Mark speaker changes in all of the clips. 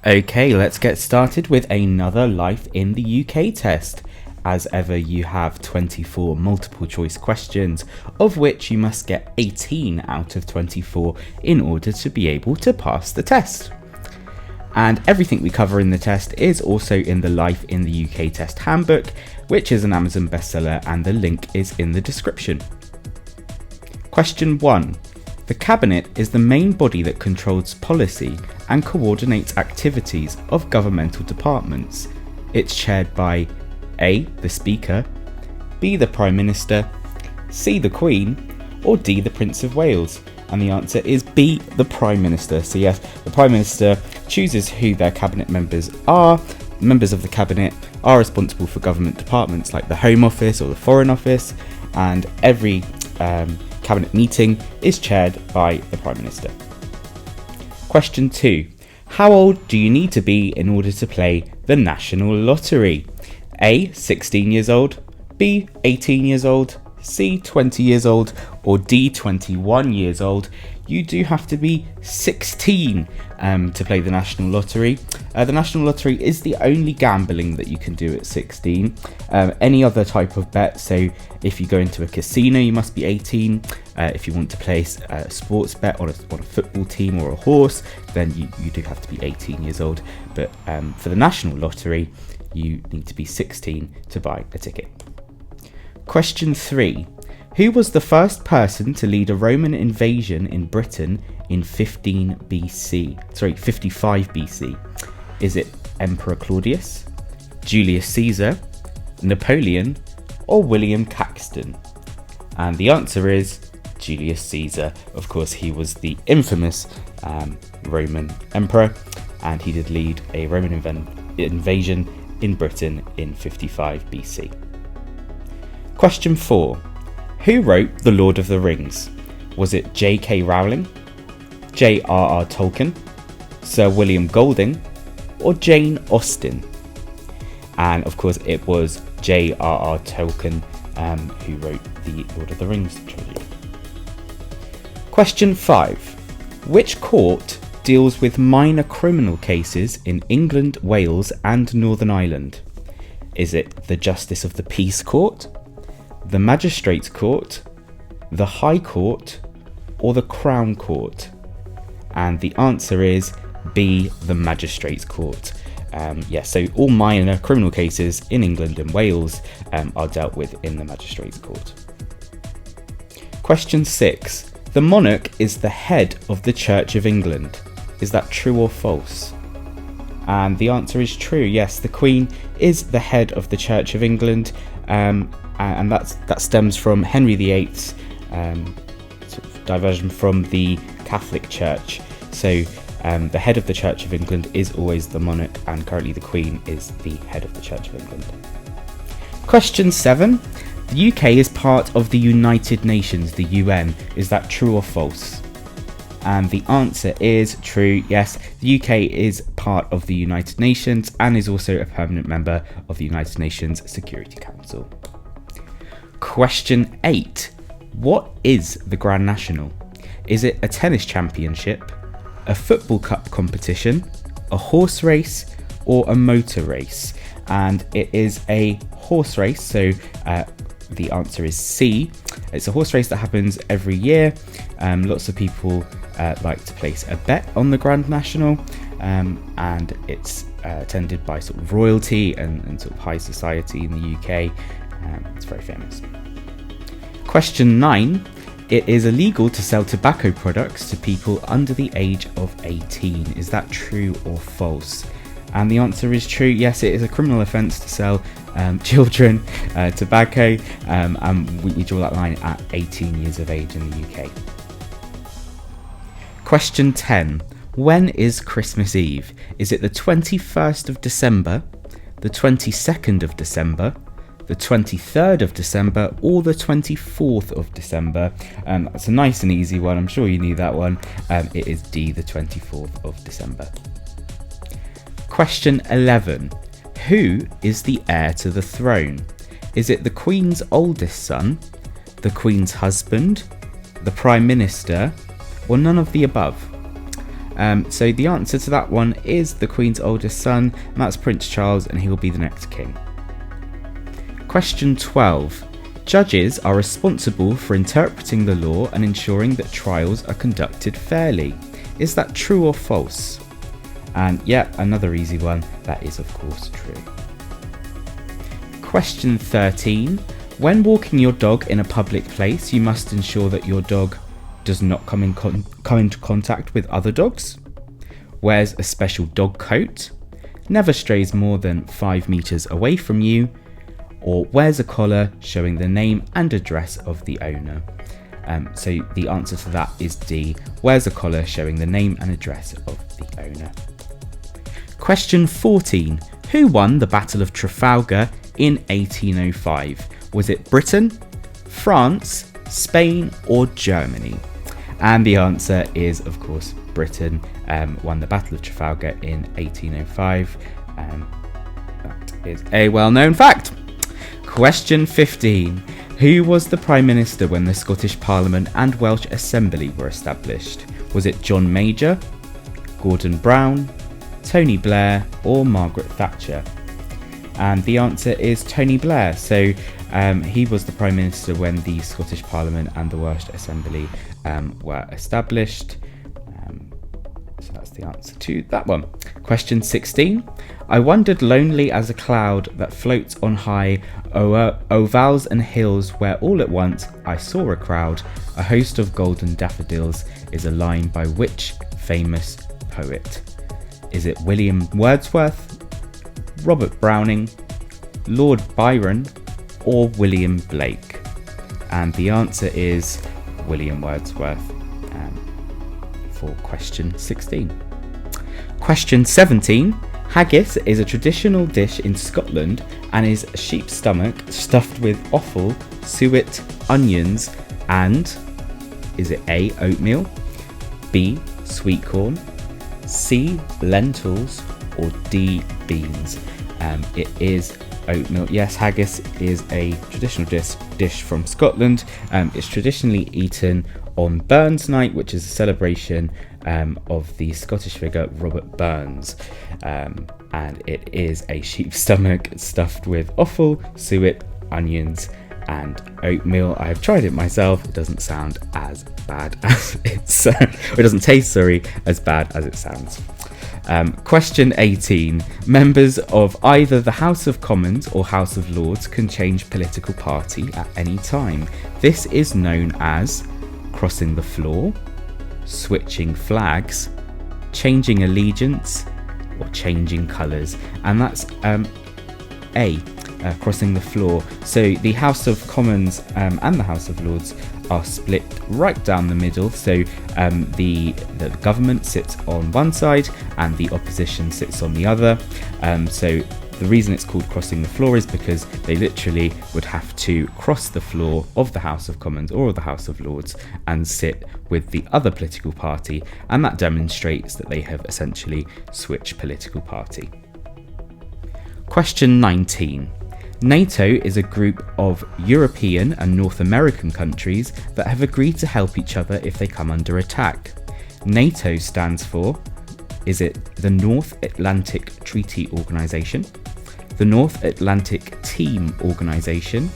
Speaker 1: Okay, let's get started with another Life in the UK test. As ever, you have 24 multiple choice questions, of which you must get 18 out of 24 in order to be able to pass the test. And everything we cover in the test is also in the Life in the UK test handbook, which is an Amazon bestseller, and the link is in the description. Question 1. The Cabinet is the main body that controls policy and coordinates activities of governmental departments. It's chaired by A. the Speaker, B. the Prime Minister, C. the Queen, or D. the Prince of Wales. And the answer is B. the Prime Minister. So yes, the Prime Minister chooses who their Cabinet members are. Members of the Cabinet are responsible for government departments like the Home Office or the Foreign Office, and every Cabinet meeting is chaired by the Prime Minister. Question 2. How old do you need to be in order to play the National Lottery? A. 16 years old, B. 18 years old, C. 20 years old, or D. 21 years old. You do have to be 16 to play the National Lottery. The National Lottery is the only gambling that you can do at 16. Any other type of bet, so if you go into a casino, you must be 18. If you want to place a sports bet on a football team or a horse, then you do have to be 18 years old. But for the National Lottery, you need to be 16 to buy a ticket. Question 3. Who was the first person to lead a Roman invasion in Britain in 55 BC? Is it Emperor Claudius, Julius Caesar, Napoleon, or William Caxton? And the answer is Julius Caesar. Of course, he was the infamous Roman emperor, and he did lead a Roman invasion in Britain in 55 BC. Question 4. Who wrote The Lord of the Rings? Was it J.K. Rowling, J.R.R. Tolkien, Sir William Golding, or Jane Austen? And of course it was J.R.R. Tolkien who wrote the Lord of the Rings trilogy. Question 5. Which court deals with minor criminal cases in England, Wales and Northern Ireland? Is it the Justice of the Peace Court, the Magistrates Court, the High Court, or the Crown Court? And the answer is B, the Magistrates Court. So all minor criminal cases in England and Wales are dealt with in the Magistrates Court. Question 6. The monarch is the head of the Church of England. Is that true or false? And the answer is true. Yes, the Queen is the head of the Church of England, and that stems from Henry VIII's sort of diversion from the Catholic Church. So the head of the Church of England is always the monarch, and currently the Queen is the head of the Church of England. Question 7. The UK is part of the United Nations, the UN. Is that true or false? And the answer is true. Yes, the UK is part of the United Nations and is also a permanent member of the United Nations Security Council. Question 8. What is the Grand National? Is it a tennis championship, a football cup competition, a horse race, or a motor race? And it is a horse race, so the answer is C. It's a horse race that happens every year. Lots of people like to place a bet on the Grand National, and it's attended by sort of royalty and sort of high society in the UK. It's very famous. Question 9. It is illegal to sell tobacco products to people under the age of 18. Is that true or false? And the answer is true. Yes, it is a criminal offence to sell children tobacco, and we draw that line at 18 years of age in the UK. Question 10. When is Christmas Eve? Is it the 21st of December, the 22nd of December, the 23rd of December, or the 24th of December? That's a nice and easy one. I'm sure you knew that one. It is D, the 24th of December. Question 11. Who is the heir to the throne? Is it the Queen's oldest son, the Queen's husband, the Prime Minister, or none of the above? So the answer to that one is the Queen's oldest son, and that's Prince Charles, and he will be the next king. Question 12. Judges are responsible for interpreting the law and ensuring that trials are conducted fairly. Is that true or false? And yeah, another easy one. That is of course true. Question 13. When walking your dog in a public place, you must ensure that your dog does not come into contact with other dogs, wears a special dog coat, never strays more than 5 meters away from you, or wears a collar showing the name and address of the owner. So the answer to that is D, wears a collar showing the name and address of the owner. Question 14. Who won the Battle of Trafalgar in 1805? Was it Britain, France, Spain, or Germany? And the answer is, of course, Britain won the Battle of Trafalgar in 1805. That is a well-known fact. Question 15. Who was the Prime Minister when the Scottish Parliament and Welsh Assembly were established? Was it John Major, Gordon Brown, Tony Blair, or Margaret Thatcher? And the answer is Tony Blair. So he was the Prime Minister when the Scottish Parliament and the Welsh Assembly were established. So that's the answer to that one. Question 16. I wandered lonely as a cloud that floats on high o'er vales and hills, where all at once I saw a crowd. A host of golden daffodils is a line by which famous poet? Is it William Wordsworth, Robert Browning, Lord Byron, or William Blake? And the answer is William Wordsworth for question 16. Question 17. Haggis is a traditional dish in Scotland and is a sheep's stomach stuffed with offal, suet, onions, and is it A, oatmeal, B, sweet corn, C, lentils, or D, beans? It is oatmeal. Yes, haggis is a traditional dish from Scotland. It's traditionally eaten on Burns Night, which is a celebration of the Scottish figure Robert Burns. And it is a sheep's stomach stuffed with offal, suet, onions, and oatmeal. I have tried it myself. It doesn't sound as bad as it sounds. It doesn't taste, as bad as it sounds. Question 18. Members of either the House of Commons or House of Lords can change political party at any time. This is known as crossing the floor, switching flags, changing allegiance, or changing colours. And that's A, crossing the floor. So the House of Commons and the House of Lords are split right down the middle. So the government sits on one side and the opposition sits on the other. So the reason it's called crossing the floor is because they literally would have to cross the floor of the House of Commons or the House of Lords and sit with the other political party, and that demonstrates that they have essentially switched political party. Question 19. NATO is a group of European and North American countries that have agreed to help each other if they come under attack. NATO stands for, is it the North Atlantic Treaty Organization, the North Atlantic Team Organization,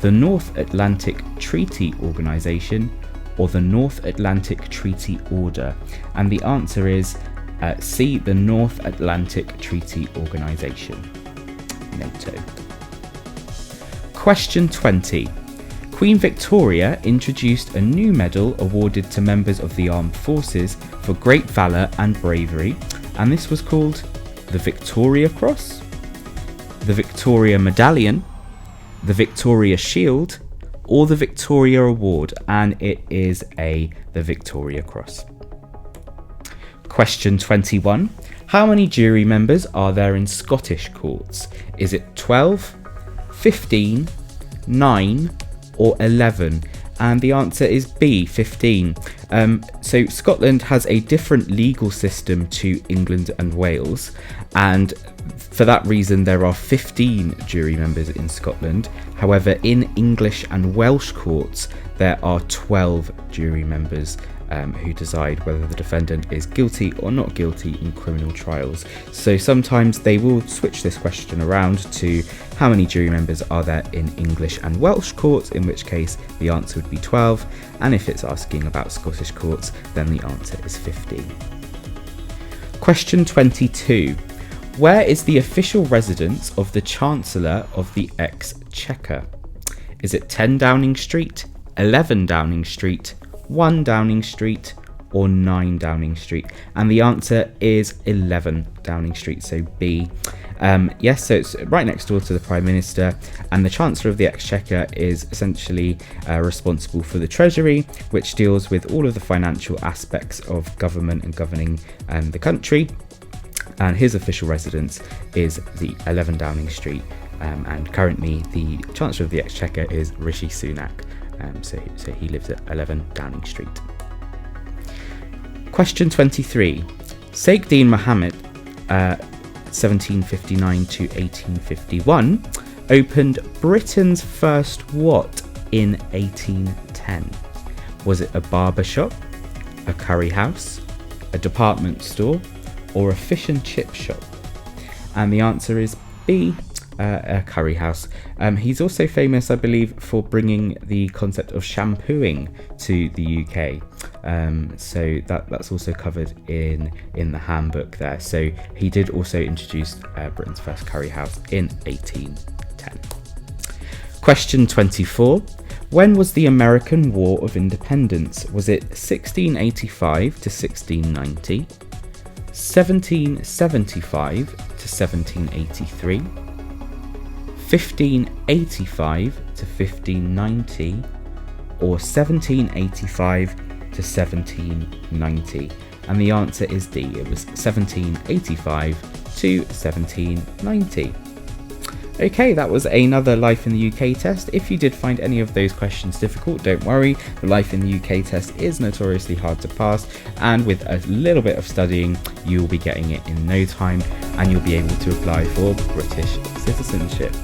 Speaker 1: the North Atlantic Treaty Organization, or the North Atlantic Treaty Order? And the answer is C, the North Atlantic Treaty Organization, NATO. Question 20. Queen Victoria introduced a new medal awarded to members of the armed forces for great valour and bravery, and this was called the Victoria Cross, the Victoria Medallion, the Victoria Shield, or the Victoria Award, and it is the Victoria Cross. Question 21. How many jury members are there in Scottish courts? Is it 12, 15, 9, or 11? And the answer is B, 15. So Scotland has a different legal system to England and Wales, and for that reason there are 15 jury members in Scotland. However, in English and Welsh courts there are 12 jury members who decide whether the defendant is guilty or not guilty in criminal trials. So sometimes they will switch this question around to how many jury members are there in English and Welsh courts, in which case the answer would be 12, and if it's asking about Scottish courts, then the answer is 15. Question 22. Where is the official residence of the Chancellor of the Exchequer? Is it 10 Downing Street, 11 Downing Street, 1 Downing Street, or 9 Downing Street? And the answer is 11 Downing Street, so B. Yes, so it's right next door to the Prime Minister, and the Chancellor of the Exchequer is essentially responsible for the Treasury, which deals with all of the financial aspects of government and governing the country. And his official residence is the 11 Downing Street, and currently the Chancellor of the Exchequer is Rishi Sunak, so he lives at 11 Downing Street. Question 23. Dean Mahomet, 1759 to 1851, opened Britain's first what in 1810? Was it a barber shop, a curry house, a department store, or a fish and chip shop? And the answer is B, a curry house. He's also famous, I believe, for bringing the concept of shampooing to the UK. So that's also covered in the handbook there. So he did also introduce Britain's first curry house in 1810. Question 24. When was the American War of Independence? Was it 1685 to 1690? 1775 to 1783, 1585 to 1590, or 1785 to 1790? And the answer is D. It was 1785 to 1790. Okay, that was another Life in the UK test. If you did find any of those questions difficult, don't worry. The Life in the UK test is notoriously hard to pass, and with a little bit of studying, you'll be getting it in no time, and you'll be able to apply for British citizenship.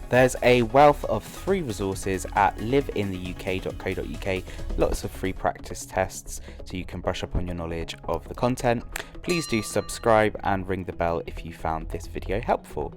Speaker 1: There's a wealth of free resources at liveintheuk.co.uk, lots of free practice tests so you can brush up on your knowledge of the content. Please do subscribe and ring the bell if you found this video helpful.